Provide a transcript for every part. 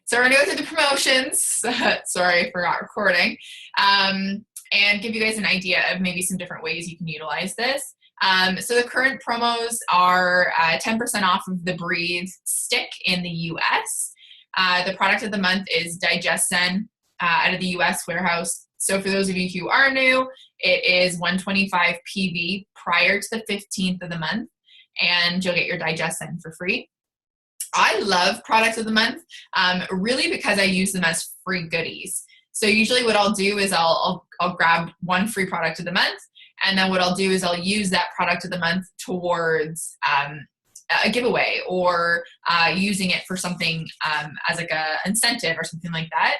So we're going to go through the promotions. Sorry, I forgot recording. And give you guys an idea of maybe some different ways you can utilize this. So the current promos are 10% off of the Breathe stick in the US. The product of the month is DigestZen out of the US warehouse. So for those of you who are new, it is 125 PV prior to the 15th of the month, and you'll get your DigestZen for free. I love product of the month, really because I use them as free goodies. So usually what I'll do is I'll grab one free product of the month, and then what I'll do is I'll use that product of the month towards a giveaway, or using it for something as like a incentive or something like that.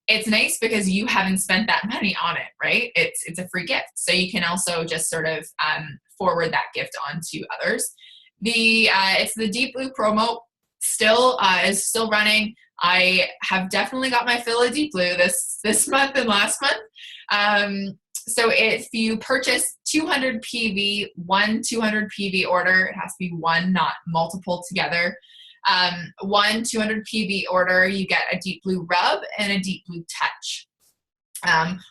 It's nice because you haven't spent that money on it, right? It's a free gift. So you can also just sort of forward that gift on to others. It's the Deep Blue promo is still running. I have definitely got my fill of Deep Blue this month and last month. So if you purchase 200 PV, one 200 PV order, it has to be one, not multiple together. One 200 PV order, you get a Deep Blue rub and a Deep Blue touch.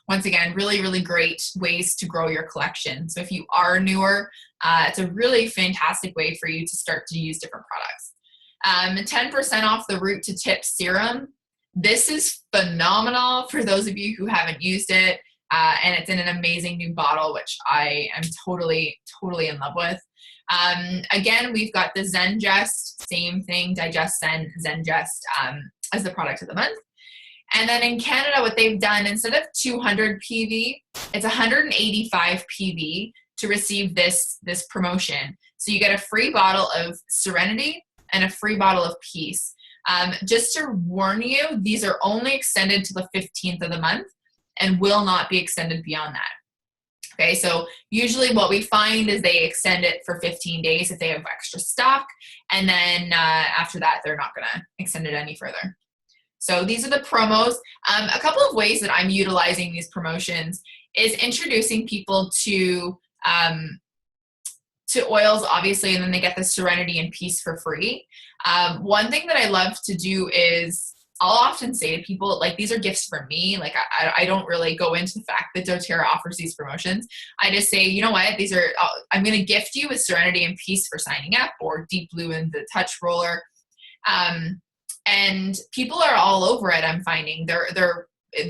Once again, really, really great ways to grow your collection. So if you are newer, it's a really fantastic way for you to start to use different products. 10% off the Root to Tip serum. This is phenomenal for those of you who haven't used it, and it's in an amazing new bottle, which I am totally in love with. Again, we've got the ZenJust, same thing, DigestZen, ZenJust as the product of the month. And then in Canada, what they've done, instead of 200 PV, it's 185 PV to receive this promotion. So you get a free bottle of Serenity and a free bottle of Peace. Just to warn you, these are only extended to the 15th of the month and will not be extended beyond that. Okay, so usually what we find is they extend it for 15 days if they have extra stock, and then after that, they're not gonna extend it any further. So these are the promos. A couple of ways that I'm utilizing these promotions is introducing people to oils, obviously, and then they get the Serenity and Peace for free. One thing that I love to do is I'll often say to people, like, these are gifts for me. Like, I don't really go into the fact that doTERRA offers these promotions. I just say, you know what, I'm going to gift you with Serenity and Peace for signing up, or Deep Blue and the Touch Roller. And people are all over it. I'm finding they're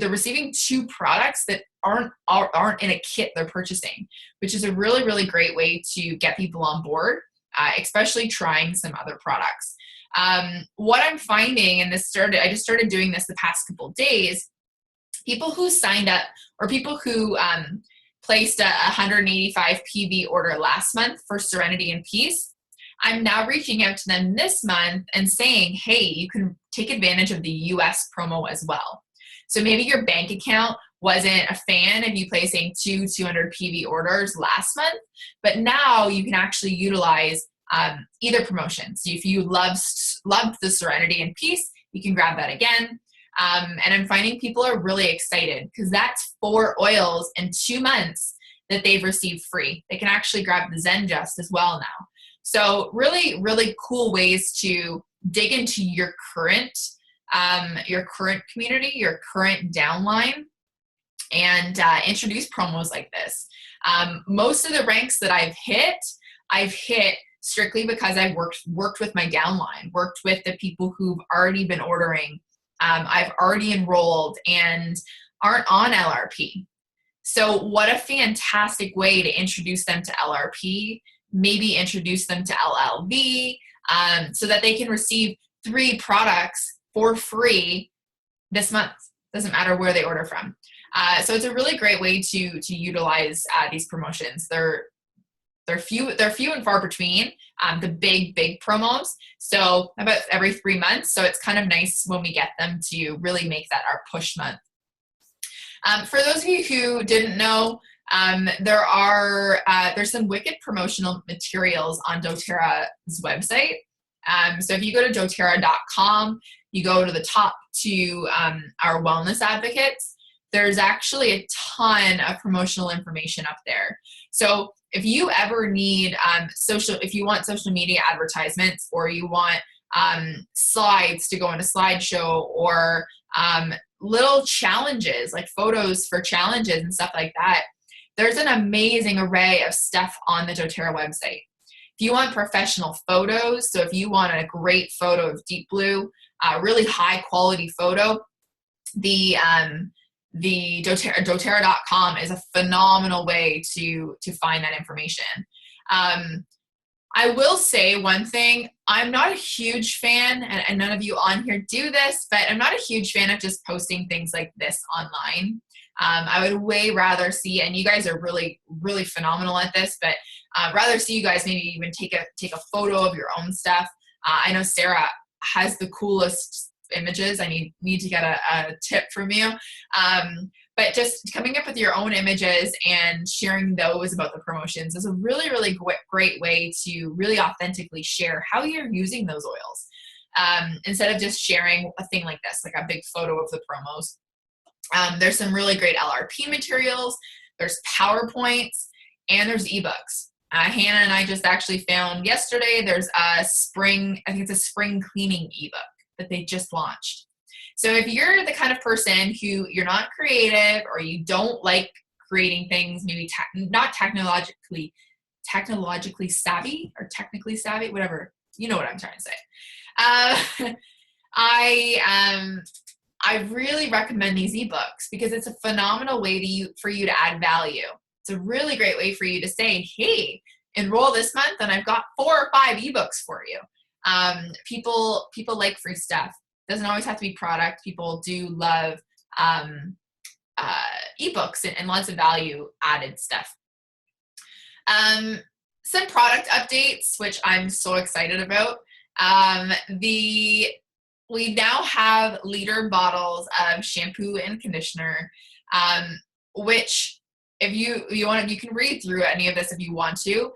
receiving two products that aren't in a kit they're purchasing, which is a really, really great way to get people on board, especially trying some other products. What I'm finding, and I just started doing this the past couple of days, people who signed up, or people who placed a 185 PV order last month for Serenity and Peace, I'm now reaching out to them this month and saying, hey, you can take advantage of the US promo as well. So maybe your bank account wasn't a fan of you placing 200 PV orders last month, but now you can actually utilize either promotion. So if you loved the Serenity and Peace, you can grab that again. And I'm finding people are really excited because that's 4 oils in 2 months that they've received free. They can actually grab the ZenJust as well now. So really, really cool ways to dig into your current community, your current downline, and introduce promos like this. Most of the ranks that I've hit strictly because I've worked with my downline, worked with the people who've already been ordering. I've already enrolled and aren't on LRP. So what a fantastic way to introduce them to LRP, maybe introduce them to LLV, so that they can receive 3 products for free this month. Doesn't matter where they order from. So it's a really great way to utilize these promotions. They're few and far between, the big promos. So about every 3 months. So it's kind of nice when we get them to really make that our push month. For those of you who didn't know, there's some wicked promotional materials on doTERRA's website. So if you go to doTERRA.com, you go to the top to our wellness advocates, there's actually a ton of promotional information up there. So if you ever need if you want social media advertisements, or you want slides to go in a slideshow, or little challenges, like photos for challenges and stuff like that. There's an amazing array of stuff on the doTERRA website. If you want professional photos, so if you want a great photo of deep blue, really high quality photo, the doTERRA.com is a phenomenal way to find that information. I will say one thing, I'm not a huge fan, and none of you on here do this, but I'm not a huge fan of just posting things like this online. I would way rather see, and you guys are really, really phenomenal at this, but rather see you guys maybe even take a photo of your own stuff. I know Sarah has the coolest images. I need to get a tip from you. But just coming up with your own images and sharing those about the promotions is a really, really great way to really authentically share how you're using those oils. Instead of just sharing a thing like this, like a big photo of the promos. There's some really great LRP materials, there's PowerPoints, and there's ebooks. Hannah and I just actually found yesterday there's a spring cleaning ebook that they just launched. So if you're the kind of person who you're not creative, or you don't like creating things, maybe not technologically savvy, or technically savvy, whatever, you know what I'm trying to say. I really recommend these ebooks because it's a phenomenal way for you to add value. It's a really great way for you to say, hey, enroll this month and I've got 4 or 5 ebooks for you. People like free stuff. Doesn't always have to be product. People do love ebooks and lots of value added stuff. Some product updates, which I'm so excited about. We now have liter bottles of shampoo and conditioner, which if you want, you can read through any of this if you want to,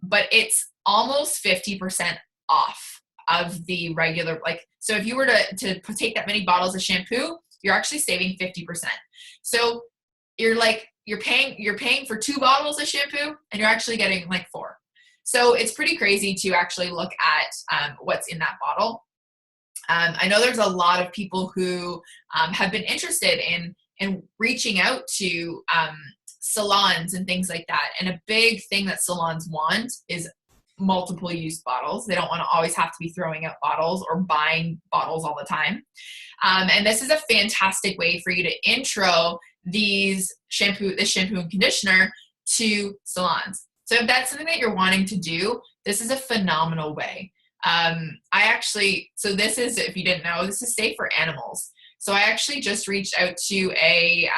but it's almost 50% off of the regular, so if you were to take that many bottles of shampoo, you're actually saving 50%. So you're paying for 2 bottles of shampoo and you're actually getting 4. So it's pretty crazy to actually look at what's in that bottle. I know there's a lot of people who have been interested in reaching out to salons and things like that. And a big thing that salons want is multiple use bottles. They don't want to always have to be throwing out bottles or buying bottles all the time. And this is a fantastic way for you to intro this shampoo and conditioner to salons. So if that's something that you're wanting to do, this is a phenomenal way. So this is, if you didn't know, this is safe for animals. So I actually just reached out to a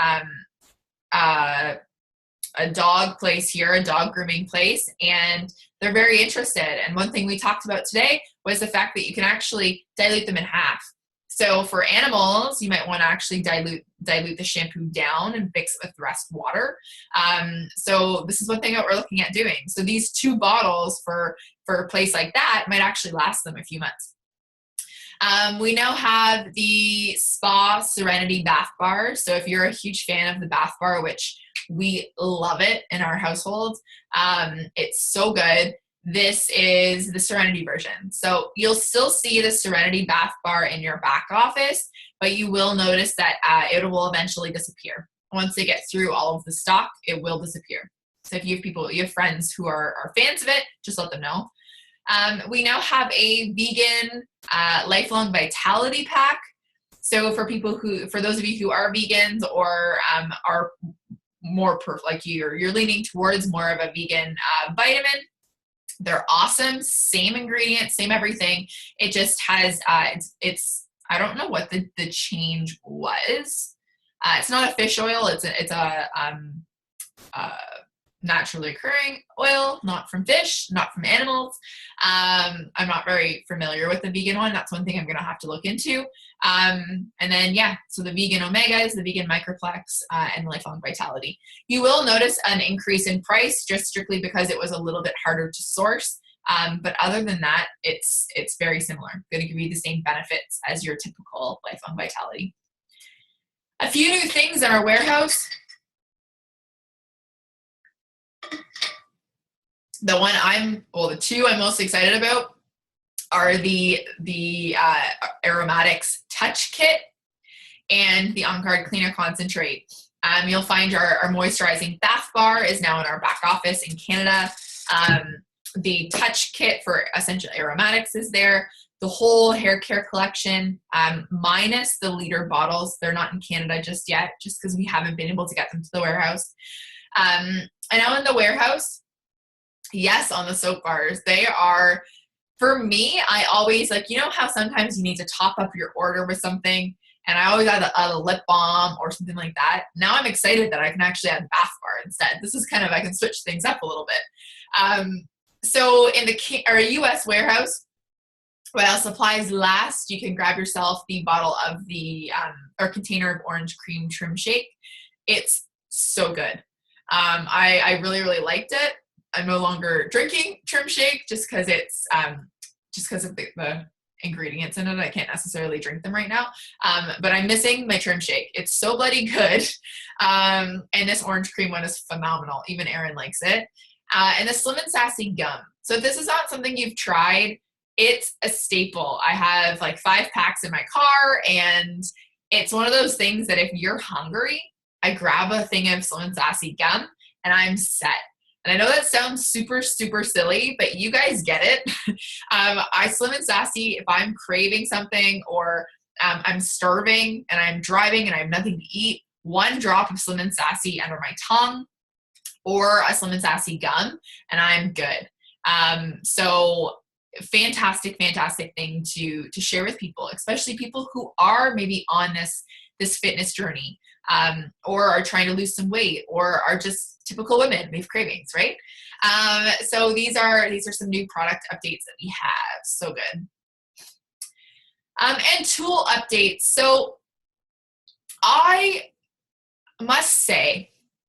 dog place here, a dog grooming place, and they're very interested. And one thing we talked about today was the fact that you can actually dilute them in half. So for animals, you might want to actually dilute the shampoo down and mix it with the rest water. So this is one thing that we're looking at doing. So these 2 bottles for a place like that might actually last them a few months. We now have the Spa Serenity Bath Bar. So if you're a huge fan of the bath bar, which we love it in our household, it's so good. This is the Serenity version. So you'll still see the Serenity Bath Bar in your back office, but you will notice that it will eventually disappear. Once they get through all of the stock, it will disappear. So if you have friends who are fans of it, just let them know. We now have a vegan lifelong vitality pack. So for those of you who are vegans or are more you're leaning towards more of a vegan vitamin, they're awesome. Same ingredients, same everything. It just has it's I don't know what the change was. It's not a fish oil. It's a naturally occurring oil, not from fish, not from animals. I'm not very familiar with the vegan one. That's one thing I'm going to have to look into. And then, so the vegan omegas, the vegan microplex, and lifelong vitality. You will notice an increase in price just strictly because it was a little bit harder to source. But other than that, it's very similar. Going to give you the same benefits as your typical lifelong vitality. A few new things in our warehouse. The 2 I'm most excited about are the Aromatics Touch Kit and the On Guard Cleaner Concentrate. You'll find our moisturizing bath bar is now in our back office in Canada. The Touch Kit for Essential Aromatics is there. The whole hair care collection, minus the liter bottles. They're not in Canada just yet, just because we haven't been able to get them to the warehouse. And now in the warehouse, yes, on the soap bars, they are, for me, I always, like, you know how sometimes you need to top up your order with something, and I always add a lip balm or something like that. Now I'm excited that I can actually add bath bar instead. This is kind of, I can switch things up a little bit. So in the US warehouse, while supplies last, you can grab yourself the bottle of the, or container of orange cream trim shake. It's so good. I really, really liked it. I'm no longer drinking trim shake just because it's, just because of the ingredients in it. I can't necessarily drink them right now. But I'm missing my trim shake. It's so bloody good. And this orange cream one is phenomenal. Even Erin likes it. And the Slim and Sassy gum. So if this is not something you've tried, it's a staple. I have like 5 packs in my car, and it's one of those things that if you're hungry, I grab a thing of Slim and Sassy gum and I'm set. And I know that sounds super, super silly, but you guys get it. I Slim and Sassy if I'm craving something, or I'm starving and I'm driving and I have nothing to eat, 1 drop of Slim and Sassy under my tongue or a Slim and Sassy gum, and I'm good. So fantastic, fantastic thing to share with people, especially people who are maybe on this fitness journey, or are trying to lose some weight, or are just typical women, they have cravings, right? So these are some new product updates that we have. So good. And tool updates. So I must say,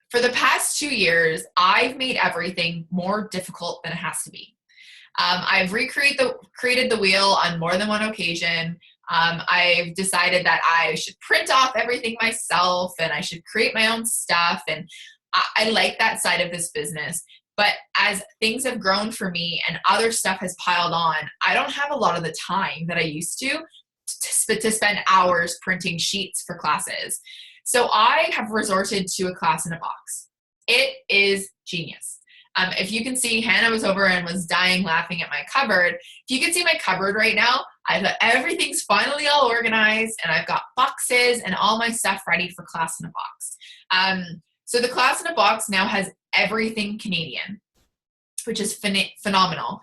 for the past 2 years, I've made everything more difficult than it has to be. I've created the wheel on more than one occasion. I've decided that I should print off everything myself, and I should create my own stuff. And I like that side of this business. But as things have grown for me and other stuff has piled on, I don't have a lot of the time that I used to spend hours printing sheets for classes. So I have resorted to a class in a box. It is genius. If you can see, Hannah was over and was dying laughing at my cupboard. If you can see my cupboard right now, I've got everything's finally all organized, and I've got boxes and all my stuff ready for class in a box. So the class in a box now has everything Canadian, which is phenomenal.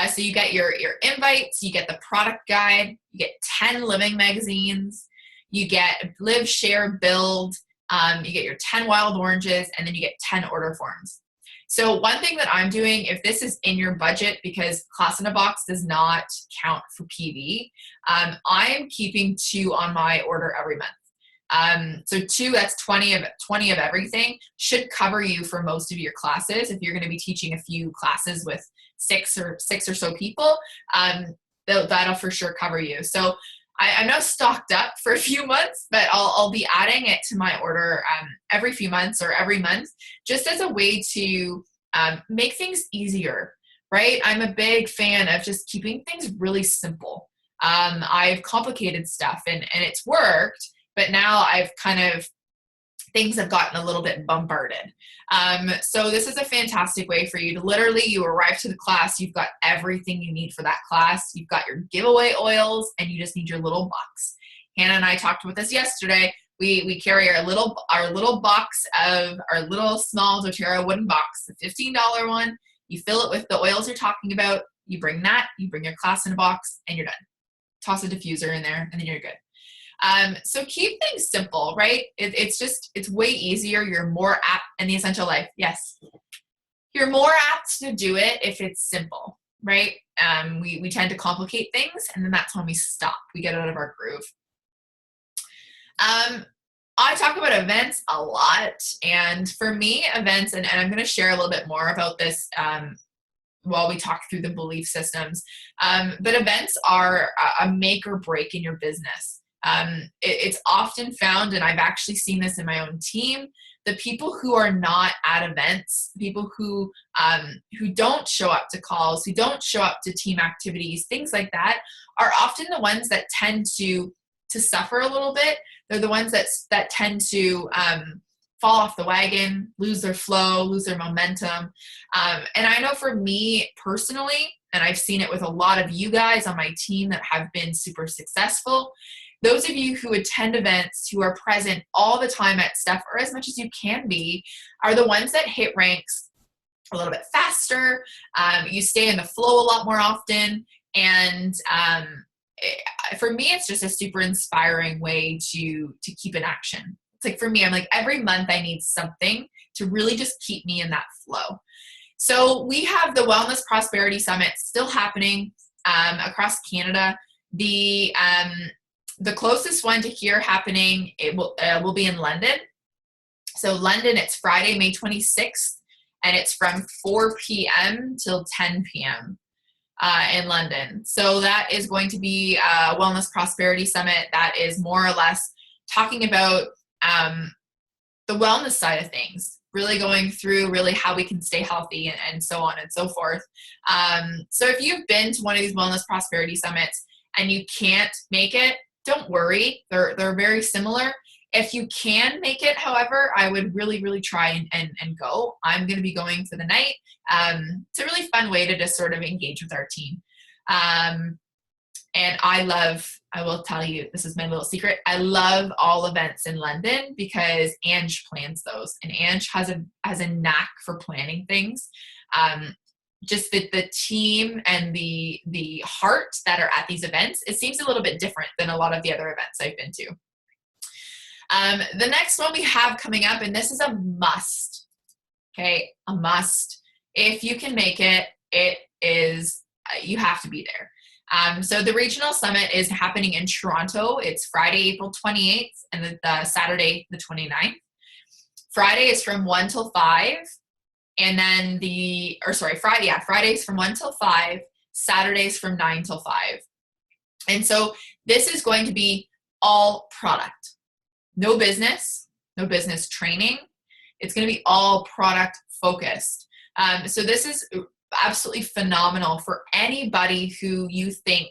So you get your invites, you get the product guide, you get 10 living magazines, you get live, share, build, you get your 10 wild oranges, and then you get 10 order forms. So one thing that I'm doing, if this is in your budget, because class in a box does not count for PV, I'm keeping 2 on my order every month. So 2, that's 20 of everything, should cover you for most of your classes. If you're going to be teaching a few classes with 6 or so people, that'll for sure cover you. So I'm now stocked up for a few months, but I'll be adding it to my order every few months or every month, just as a way to make things easier, right? I'm a big fan of just keeping things really simple. I've complicated stuff and it's worked, but now I've things have gotten a little bit bombarded. So this is a fantastic way for you to literally, you arrive to the class, you've got everything you need for that class. You've got your giveaway oils, and you just need your little box. Hannah and I talked about this yesterday. We carry our little box of our little small doTERRA wooden box, the $15 one. You fill it with the oils you're talking about. You bring your class in a box, and you're done. Toss a diffuser in there, and then you're good. So keep things simple, right? It's way easier. You're more apt in the essential life. Yes. You're more apt to do it if it's simple, right? We tend to complicate things, and then that's when we stop. We get out of our groove. I talk about events a lot, and for me, events, and I'm going to share a little bit more about this while we talk through the belief systems, but events are a make or break in your business. It's often found, and I've actually seen this in my own team, the people who are not at events, people who don't show up to calls, who don't show up to team activities, things like that, are often the ones that tend to suffer a little bit. They're the ones that tend to fall off the wagon, lose their flow, lose their momentum. And I know for me personally, and I've seen it with a lot of you guys on my team that have been super successful, those of you who attend events, who are present all the time at stuff, or as much as you can be, are the ones that hit ranks a little bit faster. You stay in the flow a lot more often. And for me, it's just a super inspiring way to keep in action. It's like, for me, I'm like, every month I need something to really just keep me in that flow. So we have the Wellness Prosperity Summit still happening across Canada. The closest one to here happening, it will be in London. So London, it's Friday, May 26th, and it's from 4 p.m. till 10 p.m. In London. So that is going to be a Wellness Prosperity Summit that is more or less talking about the wellness side of things, really going through really how we can stay healthy and so on and so forth. So if you've been to one of these Wellness Prosperity Summits and you can't make it, don't worry. They're very similar. If you can make it, however, I would really, really try and go. I'm going to be going for the night. It's a really fun way to just sort of engage with our team. And I will tell you, this is my little secret, I love all events in London because Ange plans those. And Ange has a knack for planning things. Just the team and the heart that are at these events, it seems a little bit different than a lot of the other events I've been to. The next one we have coming up, and this is a must, okay, a must. If you can make it, it is, you have to be there. So the regional summit is happening in Toronto. It's Friday, April 28th, and the Saturday, the 29th. Friday is from 1 till 5, and then Friday's from 1 till 5, Saturday's from 9 till 5. And so this is going to be all product. No business training. It's going to be all product focused. So this is absolutely phenomenal for anybody who you think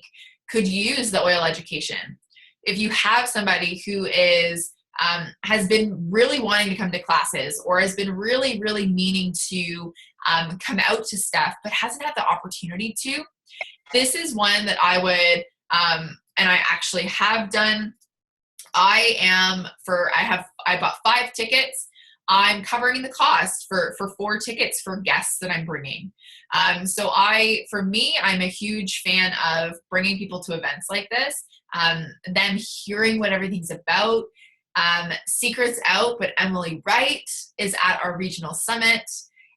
could use the oil education. If you have somebody who is has been really wanting to come to classes, or has been really, really meaning to come out to stuff, but hasn't had the opportunity to, this is one that I would, and I actually have done. I bought 5 tickets. I'm covering the cost for 4 tickets for guests that I'm bringing. So for me, I'm a huge fan of bringing people to events like this, them hearing what everything's about. Secrets out, but Emily Wright is at our regional summit.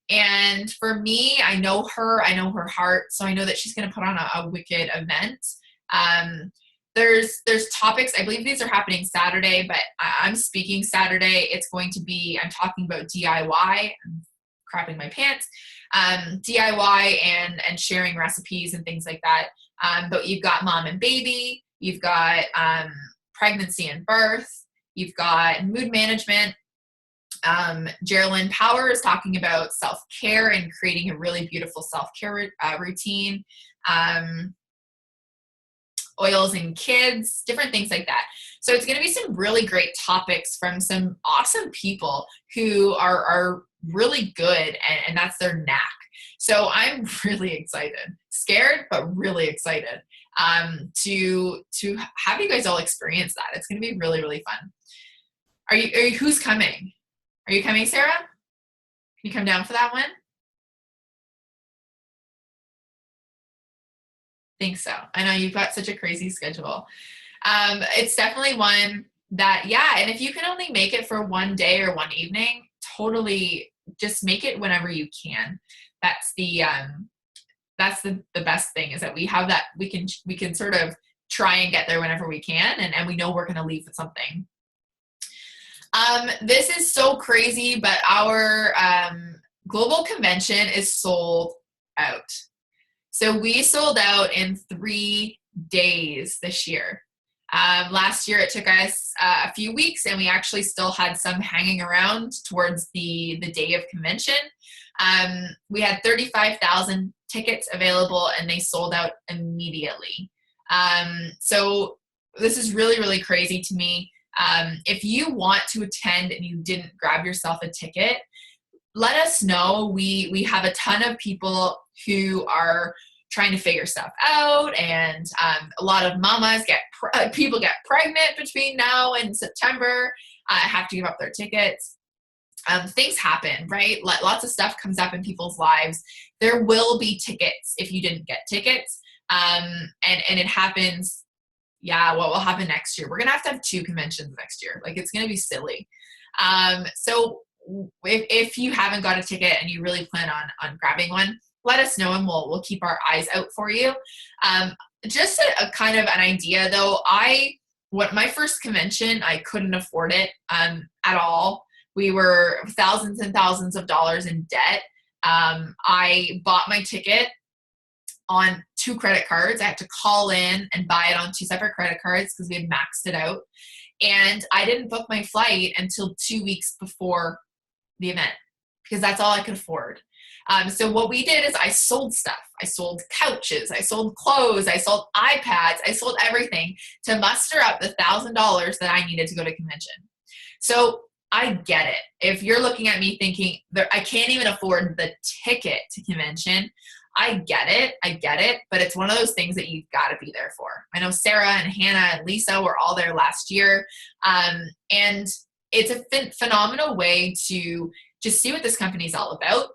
And for me, I know her heart. So I know that she's going to put on a wicked event. There's topics, I believe these are happening Saturday, but I'm speaking Saturday. It's going to be, I'm talking about DIY. I'm crapping my pants. DIY and sharing recipes and things like that. But you've got mom and baby, you've got pregnancy and birth, you've got mood management. Geraldine Power is talking about self-care and creating a really beautiful self-care routine. Oils in kids, different things like that. So it's going to be some really great topics from some awesome people who are really good, and that's their knack. So I'm really excited, scared, but really excited to have you guys all experience that. It's going to be really, really fun. Are you who's coming? Are you coming, Sarah? Can you come down for that one? Think so. I know you've got such a crazy schedule. It's definitely one that, yeah, and if you can only make it for one day or one evening, totally just make it whenever you can. That's the best thing, is that we have that, we can sort of try and get there whenever we can, and we know we're going to leave with something. This is so crazy, but our global convention is sold out. So we sold out in 3 days this year. Last year, it took us a few weeks, and we actually still had some hanging around towards the day of convention. We had 35,000 tickets available, and they sold out immediately. So this is really, really crazy to me. If you want to attend and you didn't grab yourself a ticket, let us know. We have a ton of people who are trying to figure stuff out, and a lot of mamas people get pregnant between now and September, have to give up their tickets. Things happen, right? Lots of stuff comes up in people's lives. There will be tickets if you didn't get tickets, and it happens. Yeah, what will happen next year? We're gonna have to have 2 conventions next year. Like, it's gonna be silly. So if you haven't got a ticket and you really plan on grabbing one, let us know, and we'll keep our eyes out for you. Just a kind of an idea though, my first convention, I couldn't afford it at all. We were thousands and thousands of dollars in debt. I bought my ticket on 2 credit cards. I had to call in and buy it on 2 separate credit cards because we had maxed it out. And I didn't book my flight until 2 weeks before the event because that's all I could afford. So what we did is I sold stuff. I sold couches, I sold clothes, I sold iPads, I sold everything to muster up the $1,000 that I needed to go to convention. So I get it. If you're looking at me thinking, I can't even afford the ticket to convention, I get it, but it's one of those things that you've got to be there for. I know Sarah and Hannah and Lisa were all there last year, and it's a phenomenal way to just see what this company is all about.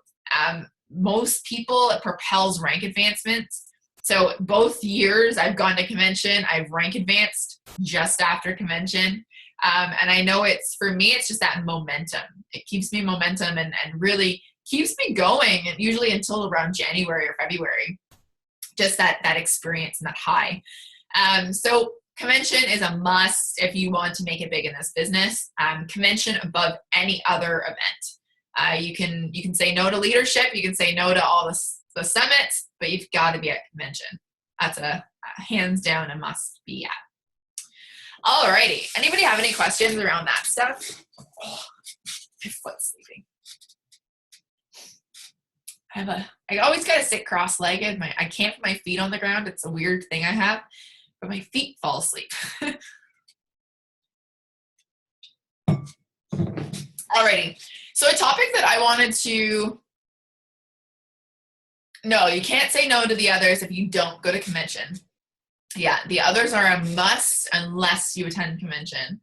Most people, it propels rank advancements. So both years I've gone to convention, I've rank advanced just after convention. And I know for me, it's just that momentum. It keeps me momentum and really keeps me going, and usually until around January or February, just that experience and that high. So convention is a must if you want to make it big in this business. Convention above any other event. You can say no to leadership, you can say no to all the summits, but you've got to be at convention. That's a hands down a must be at. Alrighty, anybody have any questions around that stuff? Oh, my foot's sleeping. I always gotta sit cross-legged. I can't put my feet on the ground. It's a weird thing I have, but my feet fall asleep. Alrighty, so a topic that I wanted to, no, you can't say no to the others if you don't go to convention. Yeah, the others are a must unless you attend convention.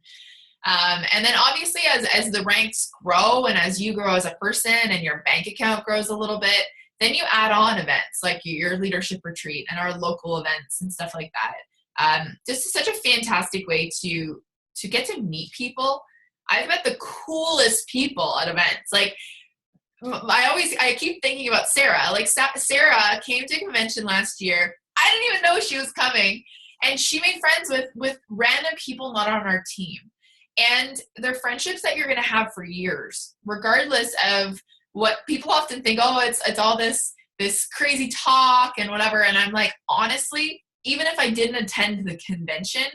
And then obviously as the ranks grow and as you grow as a person and your bank account grows a little bit, then you add on events like your leadership retreat and our local events and stuff like that. This is such a fantastic way to get to meet people. I've met the coolest people at events. Like I keep thinking about Sarah. Like Sarah came to convention last year. I didn't even know she was coming. And she made friends with random people not on our team. And they're friendships that you're going to have for years, regardless of what people often think, oh, it's all this crazy talk and whatever. And I'm like, honestly, even if I didn't attend the convention,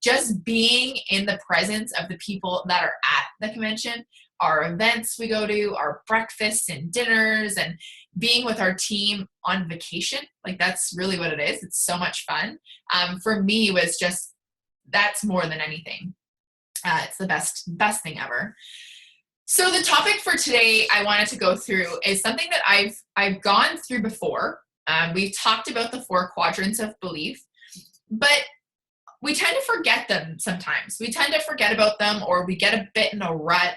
just being in the presence of the people that are at the convention, our events we go to, our breakfasts and dinners, and being with our team on vacation, like that's really what it is. It's so much fun. For me, was just, that's more than anything. It's the best thing ever. So the topic for today I wanted to go through is something that I've gone through before. We've talked about the 4 quadrants of belief, but we tend to forget them sometimes. We tend to forget about them, or we get a bit in a rut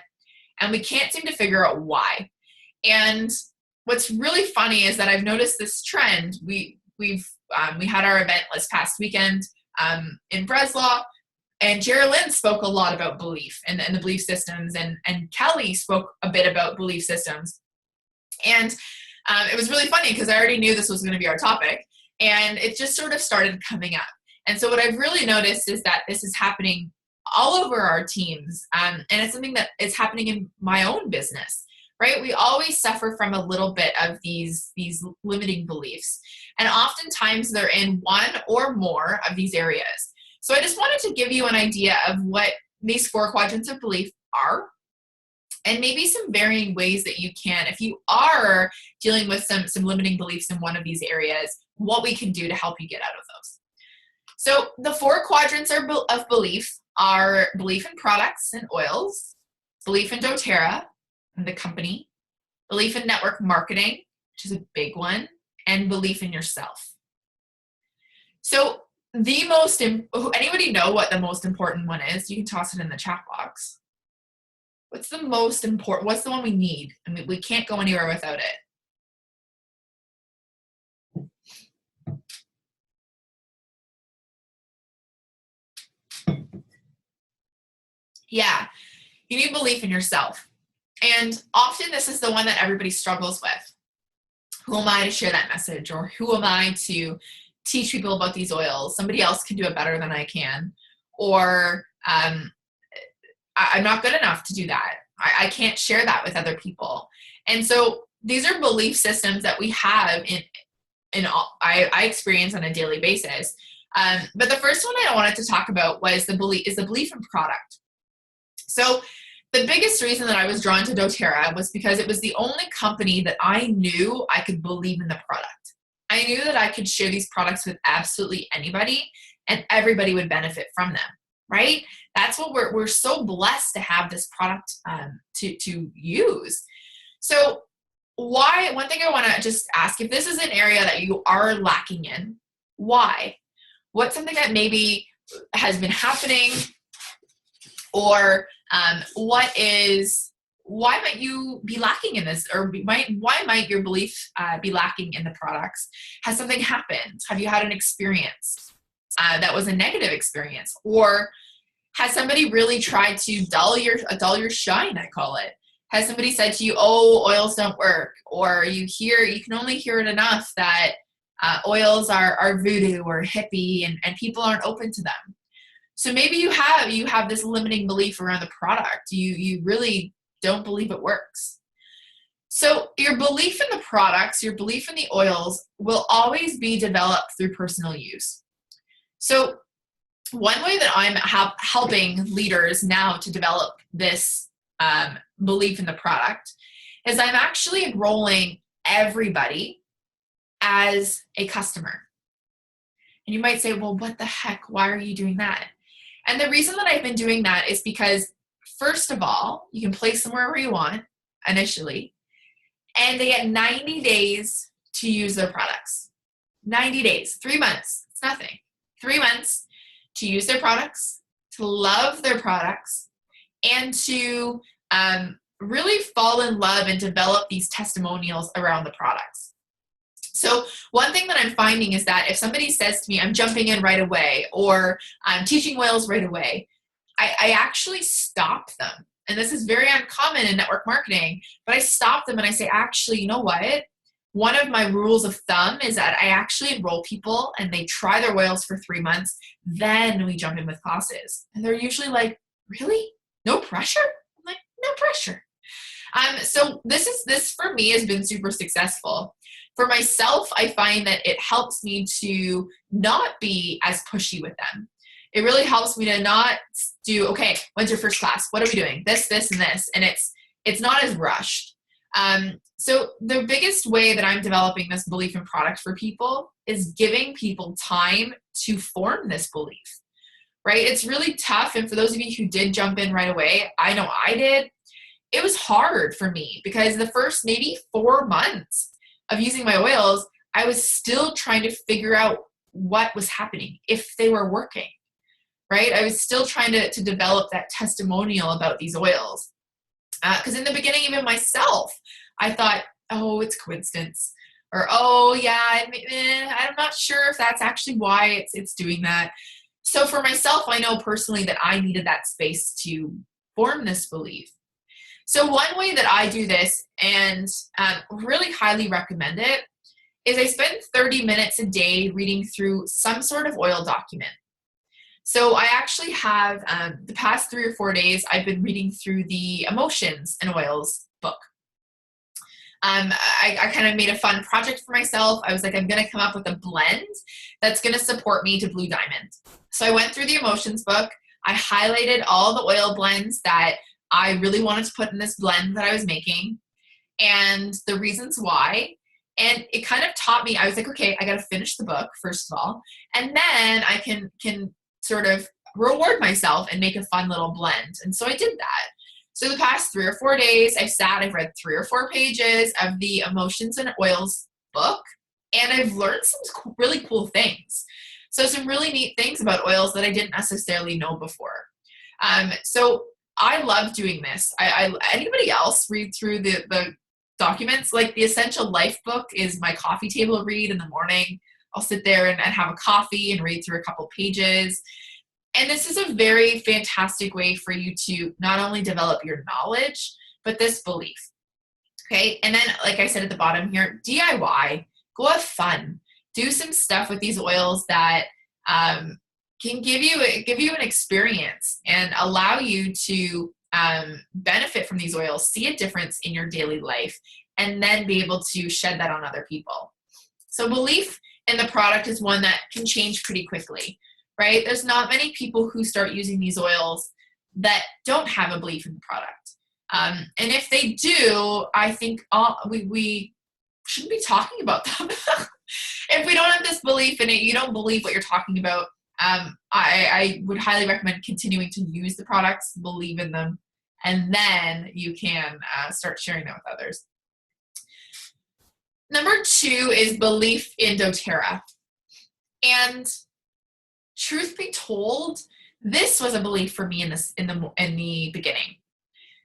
and we can't seem to figure out why. And what's really funny is that I've noticed this trend. We had our event this past weekend in Breslau, and Geraldine spoke a lot about belief and the belief systems, and Kelly spoke a bit about belief systems. And it was really funny because I already knew this was going to be our topic, and it just sort of started coming up. And so what I've really noticed is that this is happening all over our teams, and it's something that is happening in my own business, right? We always suffer from a little bit of these limiting beliefs, and oftentimes they're in one or more of these areas. So I just wanted to give you an idea of what these 4 quadrants of belief are, and maybe some varying ways that you can, if you are dealing with some limiting beliefs in one of these areas, what we can do to help you get out of those. So the 4 quadrants of belief are belief in products and oils, belief in doTERRA, the company, belief in network marketing, which is a big one, and belief in yourself. So anybody know what the most important one is? You can toss it in the chat box. What's the most important? What's the one we need? I mean, we can't go anywhere without it. Yeah, you need belief in yourself. And often this is the one that everybody struggles with. Who am I to share that message? Or who am I to teach people about these oils? Somebody else can do it better than I can. Or I'm not good enough to do that. I can't share that with other people. And so these are belief systems that we have I experience on a daily basis. But the first one I wanted to talk about was the belief in product. So the biggest reason that I was drawn to doTERRA was because it was the only company that I knew I could believe in the product. I knew that I could share these products with absolutely anybody and everybody would benefit from them, right? That's what we're so blessed to have this product to use. So one thing I want to just ask, if this is an area that you are lacking in, why? What's something that maybe has been happening, or why might you be lacking in this, or why might your belief be lacking in the products? Has something happened? Have you had an experience that was a negative experience, or has somebody really tried to dull your shine, I call it? Has somebody said to you, oh, oils don't work, or you can only hear it enough that oils are voodoo or hippie and people aren't open to them? So maybe you have this limiting belief around the product. You really don't believe it works. So your belief in the products, your belief in the oils will always be developed through personal use. So one way that I'm helping leaders now to develop this belief in the product is I'm actually enrolling everybody as a customer. And you might say, well, what the heck? Why are you doing that? And the reason that I've been doing that is because, first of all, you can place them wherever you want initially, and they get 90 days to use their products. 90 days, 3 months, it's nothing. 3 months to use their products, to love their products, and to really fall in love and develop these testimonials around the products. So one thing that I'm finding is that if somebody says to me, I'm jumping in right away, or I'm teaching oils right away, I actually stop them. And this is very uncommon in network marketing, but I stop them and I say, actually, you know what? One of my rules of thumb is that I actually enroll people and they try their oils for 3 months, then we jump in with classes. And they're usually like, really? No pressure? I'm like, no pressure. So this for me has been super successful. For myself, I find that it helps me to not be as pushy with them. It really helps me to not do, okay, when's your first class? What are we doing? This, and this. And it's not as rushed. So the biggest way that I'm developing this belief in product for people is giving people time to form this belief, right? It's really tough. And for those of you who did jump in right away, I know I did. It was hard for me because the first maybe 4 months of using my oils, I was still trying to figure out what was happening, if they were working, right? I was still trying to develop that testimonial about these oils. Because in the beginning, even myself, I thought, oh, it's coincidence. Or, oh, yeah, I'm not sure if that's actually why it's doing that. So for myself, I know personally that I needed that space to form this belief. So one way that I do this, and really highly recommend it, is I spend 30 minutes a day reading through some sort of oil document. So I actually have, the past 3 or 4 days, I've been reading through the Emotions and Oils book. I kind of made a fun project for myself. I was like, I'm going to come up with a blend that's going to support me to Blue Diamond. So I went through the emotions book. I highlighted all the oil blends that I really wanted to put in this blend that I was making and the reasons why. And it kind of taught me, I was like, okay, I got to finish the book, first of all, and then I can sort of reward myself and make a fun little blend. And so I did that. So the past 3 or 4 days, I've read 3 or 4 pages of the Emotions and Oils book, and I've learned some really cool things. So some really neat things about oils that I didn't necessarily know before. So I love doing this. Anybody else read through the documents? Like the Essential Life book is my coffee table read in the morning. I'll sit there and have a coffee and read through a couple pages. And this is a very fantastic way for you to not only develop your knowledge, but this belief. Okay. And then, like I said at the bottom here, DIY, go have fun, do some stuff with these oils that can give you an experience and allow you to benefit from these oils, see a difference in your daily life, and then be able to shed that on other people. So belief in the product is one that can change pretty quickly, right? There's not many people who start using these oils that don't have a belief in the product. And if they do, I think we shouldn't be talking about them. If we don't have this belief in it, you don't believe what you're talking about, I would highly recommend continuing to use the products, believe in them, and then you can start sharing them with others. Number 2 is belief in doTERRA. And truth be told, this was a belief for me in the beginning.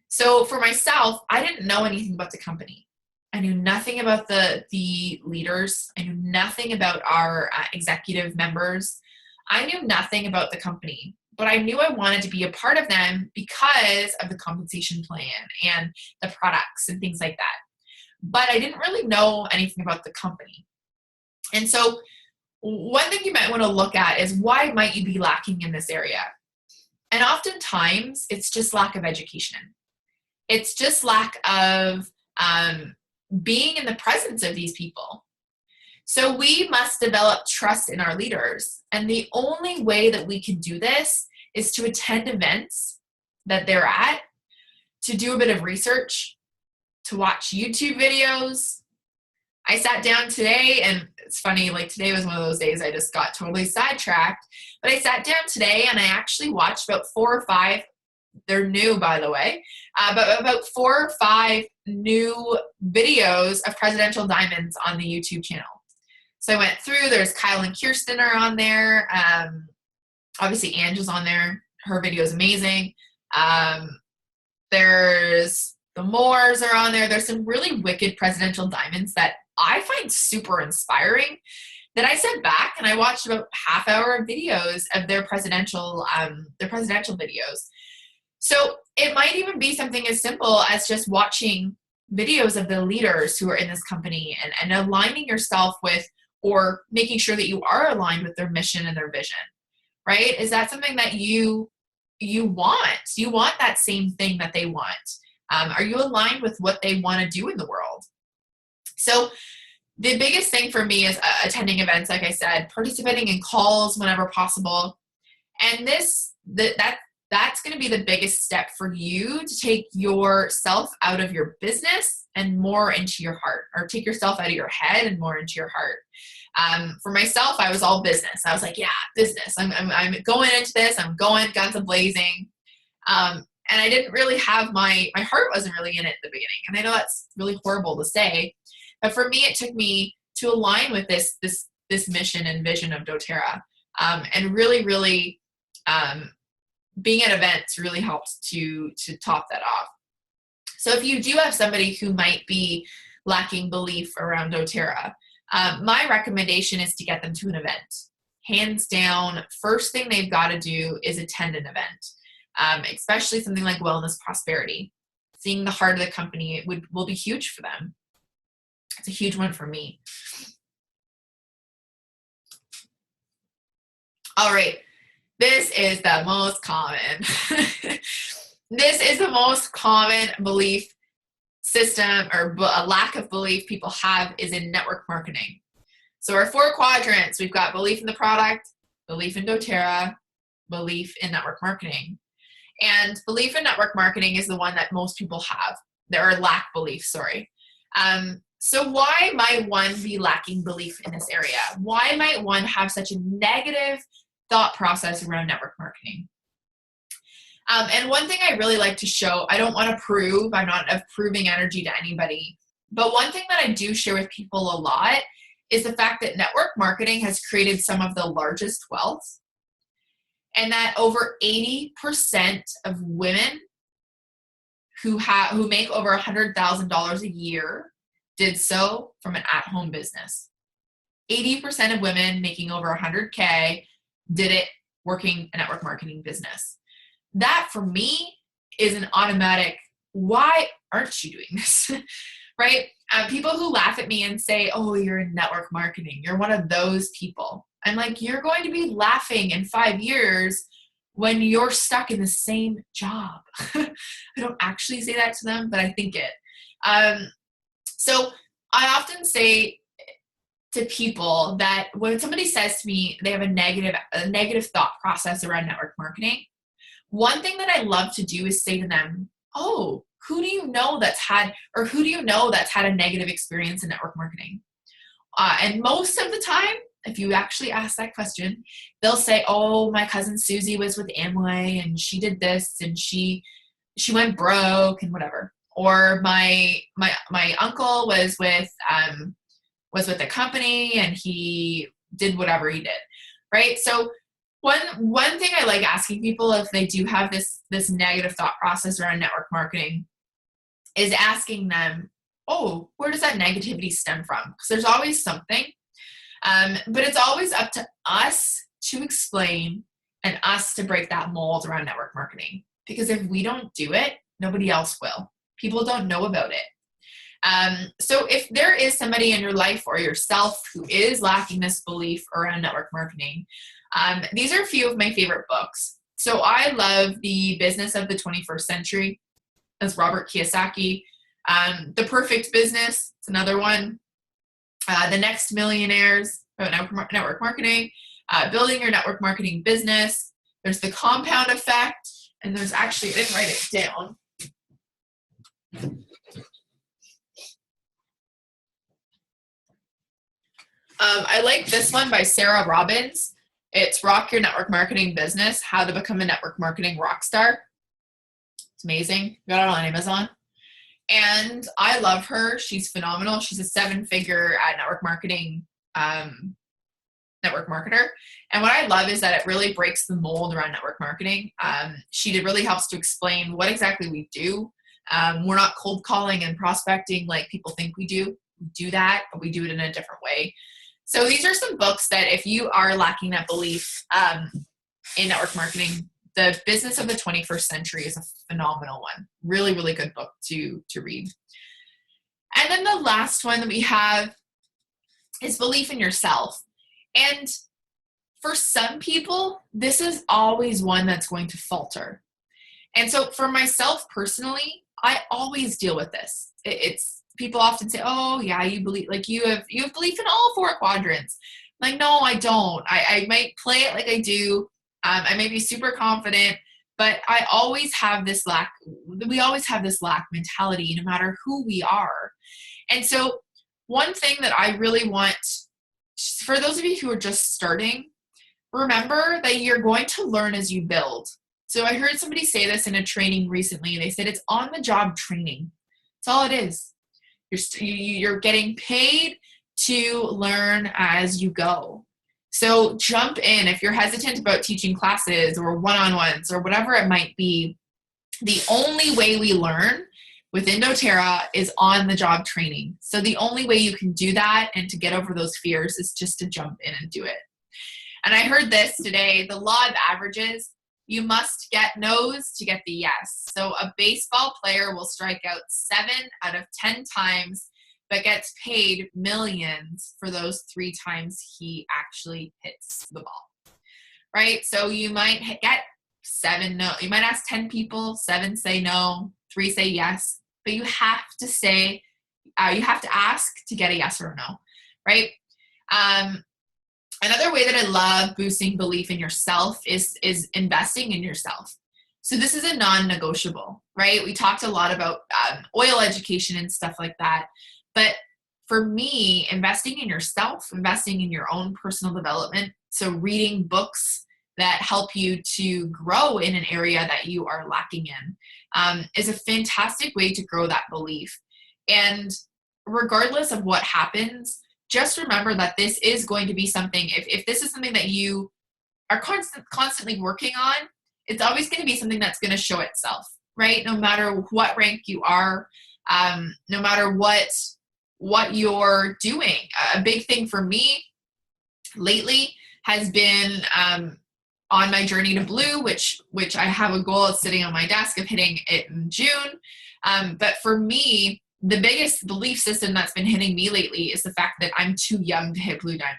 So for myself, I didn't know anything about the company. I knew nothing about the leaders. I knew nothing about our executive members. I knew nothing about the company, but I knew I wanted to be a part of them because of the compensation plan and the products and things like that. But I didn't really know anything about the company. And so one thing you might want to look at is, why might you be lacking in this area? And oftentimes it's just lack of education. It's just lack of being in the presence of these people. So we must develop trust in our leaders. And the only way that we can do this is to attend events that they're at, to do a bit of research, to watch YouTube videos. I sat down today, and it's funny, like today was one of those days I just got totally sidetracked, but I sat down today and I actually watched about 4 or 5, they're new by the way, but about 4 or 5 new videos of presidential diamonds on the YouTube channel. So I went through, there's Kyle and Kirsten are on there. Obviously Angela's on there. Her video is amazing. There's the Moores are on there. There's some really wicked presidential diamonds that I find super inspiring, that I sat back and I watched about half-hour videos of their presidential videos. So it might even be something as simple as just watching videos of the leaders who are in this company and aligning yourself with, or making sure that you are aligned with their mission and their vision, right? Is that something that you want? You want that same thing that they want? Are you aligned with what they want to do in the world? So the biggest thing for me is attending events, like I said, participating in calls whenever possible. And that's going to be the biggest step for you to take yourself out of your business and more into your heart, or take yourself out of your head and more into your heart. For myself, I was all business. I was like, yeah, business. I'm going into this. I'm going guns a-blazing. And I didn't really have my heart wasn't really in it at the beginning. And I know that's really horrible to say, but for me, it took me to align with this mission and vision of doTERRA. And really, really, being at events really helps to top that off. So if you do have somebody who might be lacking belief around doTERRA, my recommendation is to get them to an event. Hands down, first thing they've got to do is attend an event, especially something like Wellness Prosperity. Seeing the heart of the company will be huge for them. It's a huge one for me. All right. This is the most common. This is the most common belief. system or a lack of belief people have is in network marketing. So our 4 quadrants, we've got belief in the product, belief in doTERRA, belief in network marketing. And belief in network marketing is the one that most people have. Or lack belief, sorry. So why might one be lacking belief in this area? Why might one have such a negative thought process around network marketing? And one thing I really like to show, I don't want to prove, I'm not of proving energy to anybody, but one thing that I do share with people a lot is the fact that network marketing has created some of the largest wealth, and that over 80% of women who make over $100,000 a year did so from an at-home business. 80% of women making over 100K did it working a network marketing business. That for me is an automatic, why aren't you doing this? Right? People who laugh at me and say, oh, you're in network marketing, you're one of those people. I'm like, you're going to be laughing in 5 years when you're stuck in the same job. I don't actually say that to them, but I think it. So I often say to people that when somebody says to me they have a negative thought process around network marketing, one thing that I love to do is say to them, oh, who do you know that's had a negative experience in network marketing? And most of the time, if you actually ask that question, they'll say, oh, my cousin Susie was with Amway and she did this and she went broke and whatever. Or my uncle was with a company and he did whatever he did, right? So one thing I like asking people if they do have this negative thought process around network marketing is asking them, oh, where does that negativity stem from? Because there's always something. But it's always up to us to explain and us to break that mold around network marketing. Because if we don't do it, nobody else will. People don't know about it. So if there is somebody in your life or yourself who is lacking this belief around network marketing, these are a few of my favorite books. So I love The Business of the 21st Century. That's Robert Kiyosaki. The Perfect Business, it's another one. The Next Millionaires, network marketing. Building your network marketing business. There's The Compound Effect. And there's actually, I didn't write it down. I like this one by Sarah Robbins. It's Rock Your Network Marketing Business, How to Become a Network Marketing Rockstar. It's amazing. Got it on Amazon. And I love her. She's phenomenal. She's a 7-figure network marketing network marketer. And what I love is that it really breaks the mold around network marketing. She really helps to explain what exactly we do. We're not cold calling and prospecting like people think we do. We do that, but we do it in a different way. So these are some books that if you are lacking that belief in network marketing, The Business of the 21st Century is a phenomenal one. Really, really good book to read. And then the last one that we have is belief in yourself. And for some people, this is always one that's going to falter. And so for myself personally, I always deal with this. It's people often say, oh yeah, you believe, like you have belief in all 4 quadrants. I'm like, no, I don't. I might play it like I do. I may be super confident, but I always have this lack. We always have this lack mentality, no matter who we are. And so one thing that I really want, for those of you who are just starting, remember that you're going to learn as you build. So I heard somebody say this in a training recently. They said it's on-the-job training. That's all it is. You're getting paid to learn as you go. So jump in. If you're hesitant about teaching classes or one-on-ones or whatever it might be, the only way we learn within doTERRA is on-the-job training. So the only way you can do that and to get over those fears is just to jump in and do it. And I heard this today, the law of averages. You must get no's to get the yes. So a baseball player will strike out 7 out of 10 times, but gets paid millions for those 3 times he actually hits the ball, right? So you might get 7 no. You might ask 10 people, 7 say no, 3 say yes. but you have to say, you have to ask to get a yes or a no, right? Another way that I love boosting belief in yourself is investing in yourself. So this is a non-negotiable, right? We talked a lot about oil education and stuff like that. But for me, investing in yourself, investing in your own personal development, so reading books that help you to grow in an area that you are lacking in, is a fantastic way to grow that belief. And regardless of what happens, just remember that this is going to be something, if this is something that you are constantly working on, it's always going to be something that's going to show itself, right? No matter what rank you are, no matter what you're doing. A big thing for me lately has been on my journey to blue, which I have a goal of sitting on my desk of hitting it in June. But for me, the biggest belief system that's been hitting me lately is the fact that I'm too young to hit blue diamond.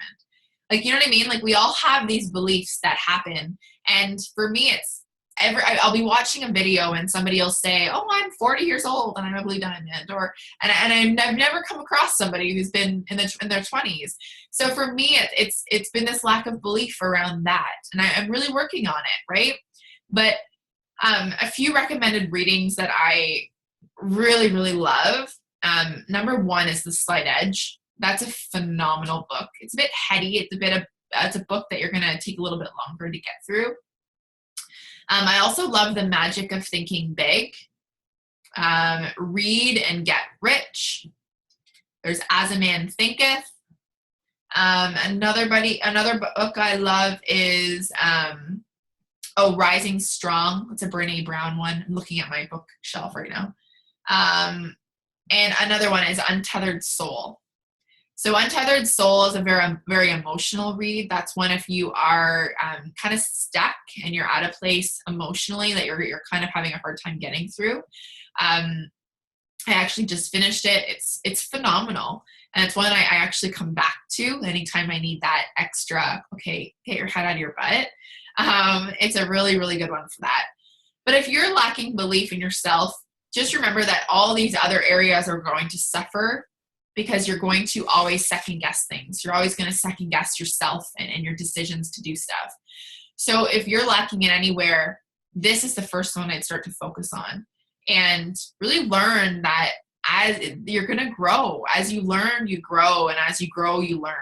Like, you know what I mean? Like, we all have these beliefs that happen. And for me, it's I'll be watching a video and somebody will say, oh, I'm 40 years old and I'm a blue diamond, and I've never come across somebody who's been in their 20s. So for me, it's been this lack of belief around that. And I'm really working on it, right? But a few recommended readings that I really, really love. Number one is The Slight Edge. That's a phenomenal book. It's a bit heady. It's a book that you're going to take a little bit longer to get through. I also love The Magic of Thinking Big. Read and Get Rich. There's As a Man Thinketh. Another book I love is Rising Strong. It's a Brené Brown one. I'm looking at my bookshelf right now. And another one is Untethered Soul. So Untethered Soul is a very, very emotional read. That's one if you are kind of stuck and you're at a place emotionally that you're kind of having a hard time getting through. I actually just finished it. It's phenomenal. And it's one that I actually come back to anytime I need that extra, okay, get your head out of your butt. It's a really, really good one for that. But if you're lacking belief in yourself, just remember that all these other areas are going to suffer because you're going to always second guess things. You're always going to second guess yourself and your decisions to do stuff. So if you're lacking in anywhere, this is the first one I'd start to focus on and really learn that as you're going to grow. As you learn, you grow, and as you grow, you learn.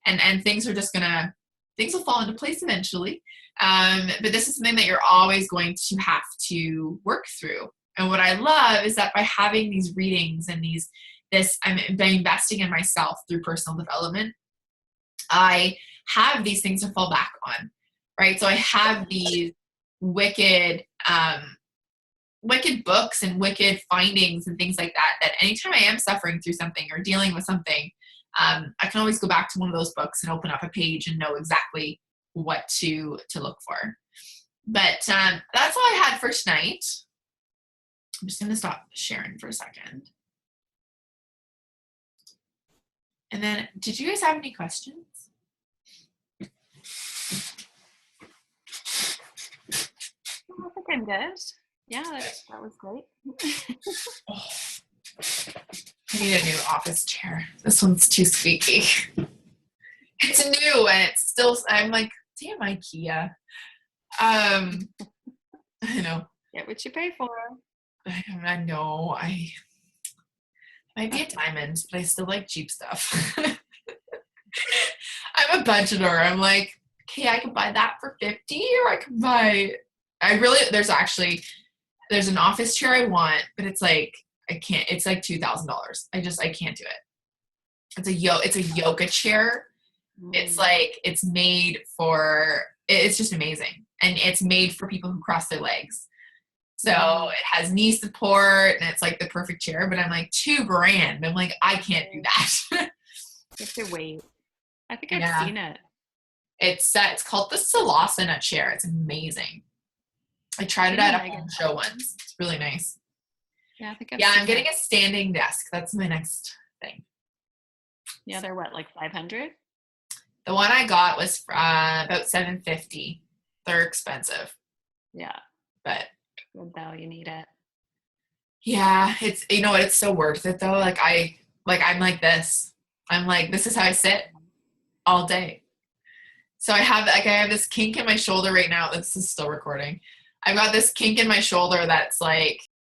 And things will fall into place eventually. But this is something that you're always going to have to work through. And what I love is that by having these readings and by investing in myself through personal development, I have these things to fall back on, right? So I have these wicked books and wicked findings and things like that anytime I am suffering through something or dealing with something, I can always go back to one of those books and open up a page and know exactly what to look for. But that's all I had for tonight. I'm just going to stop sharing for a second. And then, did you guys have any questions? I think I'm good. Yeah, that was great. I need a new office chair. This one's too squeaky. It's new and it's still, I'm like, damn IKEA. I know. Get what you pay for. I know. I might be a diamond, but I still like cheap stuff. I'm a budgeter. I'm like, okay, I can buy that for $50, or I can buy. There's an office chair I want, but it's like I can't. It's like $2,000. I can't do it. It's a yoga chair. It's like it's made for. It's just amazing, and it's made for people who cross their legs. So it has knee support and it's like the perfect chair, but I'm like $2,000. I'm like, I can't do that. You have to wait. I think I've seen it. It's called the Salasana chair. It's amazing. I tried it at a home show once. It's really nice. Yeah, I think I'm getting a standing desk. That's my next thing. Yeah, they're what, like $500? The one I got was about $750. They're expensive. Yeah. But good though, you need it. Yeah, it's, you know what, it's so worth it though. I'm like this. I'm like, this is how I sit all day. So I have this kink in my shoulder right now. This is still recording. I've got this kink in my shoulder that's like,